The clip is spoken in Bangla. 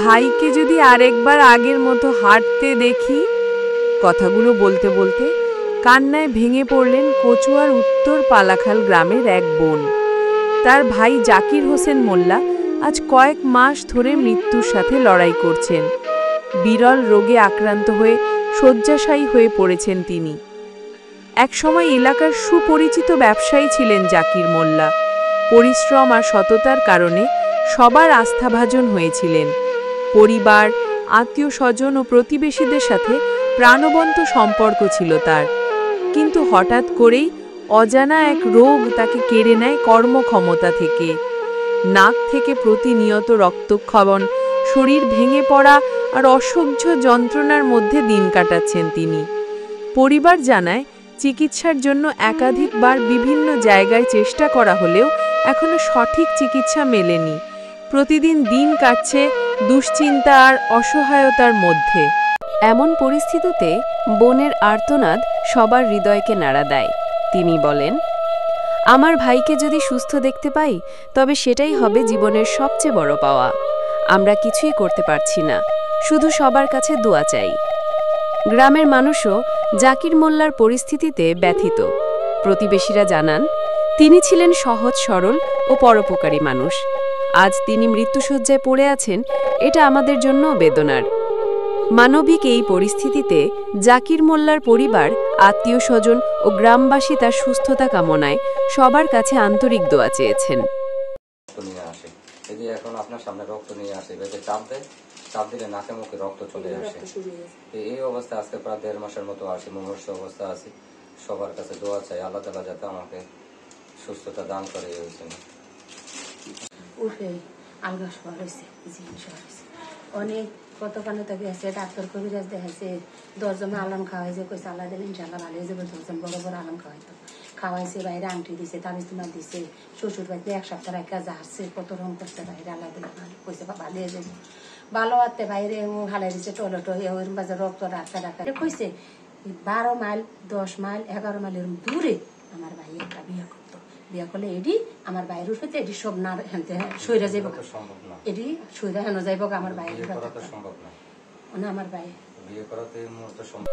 ভাইকে যদি আরেকবার আগের মতো হাঁটতে দেখি। কথাগুলো বলতে বলতে কান্নায় ভেঙে পড়লেন কচুয়ার উত্তর পালাখাল গ্রামের এক বোন। তার ভাই জাকির হোসেন মোল্লা আজ কয়েক মাস ধরে মৃত্যুর সাথে লড়াই করছেন। বিরল রোগে আক্রান্ত হয়ে শয্যাশায়ী হয়ে পড়েছেন তিনি। একসময় এলাকার সুপরিচিত ব্যবসায়ী ছিলেন জাকির মোল্লা। পরিশ্রম আর সততার কারণে সবার আস্থাভাজন হয়েছিলেন। পরিবার, আত্মীয় স্বজন ও প্রতিবেশীদের সাথে প্রাণবন্ত সম্পর্ক ছিল তার। কিন্তু হঠাৎ করেই অজানা এক রোগ তাকে কেড়ে নেয় কর্মক্ষমতা থেকে। নাক থেকে প্রতিনিয়ত রক্তক্ষরণ, শরীর ভেঙে পড়া আর অসহ্য যন্ত্রণার মধ্যে দিন কাটাচ্ছেন তিনি। পরিবার জানায়, চিকিৎসার জন্য একাধিকবার বিভিন্ন জায়গায় চেষ্টা করা হলেও এখনো সঠিক চিকিৎসা মেলেনি। প্রতিদিন দিন কাটছে দুশ্চিন্তা আর অসহায়তার মধ্যে। এমন পরিস্থিতিতে বোনের আর্তনাদ সবার হৃদয়কে নাড়া দেয়। তিনি বলেন, আমার ভাইকে যদি সুস্থ দেখতে পাই তবে সেটাই হবে জীবনের সবচেয়ে বড় পাওয়া। আমরা কিছুই করতে পারছি না, শুধু সবার কাছে দোয়া চাই। গ্রামের মানুষও জাকির মোল্লার পরিস্থিতিতে ব্যথিত। প্রতিবেশীরা জানান, তিনি ছিলেন সহজ সরল ও পরোপকারী মানুষ। আজ তিনি মৃত্যুশয্যায় পড়ে আছেন, এটা আমাদের জন্য বেদনার। মানবিক এই পরিস্থিতিতে জাকির মোল্লার পরিবার, আত্মীয় স্বজন ও গ্রামবাসী তার সুস্থতা কামনায় সবার কাছে আন্তরিক দোয়া চেয়েছেন। এখন আপনার সামনে রক্ত নিয়ে আসে, চাপ দিলে নাকে মুখে রক্ত চলে আসে। এই অবস্থা আজকে প্রায় 1.5 মাসের মতো আসে, মুমূর্ষু অবস্থা আছে। সবার কাছে দোয়া চাই, আল্লাহ তাআলা যাতে আমাকে সুস্থতা দান করে। অনেক কতখানে তো গেছে, ডাক্তার কবিরাজ দেখাইছে, 10 জন আলাম খাওয়াইছে, কইছে আল্লাহ দিলে ইনশাল্লাহ ভালো হয়ে যাবে। 10 জন বড় বড় আলাম খাওয়াইছে, বাইরে আংটি দিছে, তাবিজ তোমার দিছে, শ্বশুর বাড়িতে 1 সপ্তাহ রাখা যাচ্ছে, কত রকম করছে বাইরে। আল্লাহ দিলে কইছে ভালো হয়ে যাবে। ভালো হাতে বাইরে হালাই দিছে, টয়লেট ওইরকম বাজার রক্ত রাখা কইছে 12 মাইল 10 মাইল 11 মাইল এরকম দূরে আমার ভাই একটা বিয়ে করতো। বিয়ে করলে এডি আমার বাইরের উপরে এডি সব না সইরা যাইব, এডি সইরা হেন যাইব আমার বাইরে না, আমার ভাই বিয়ে করাতে মুহূর্ত সম্ভব।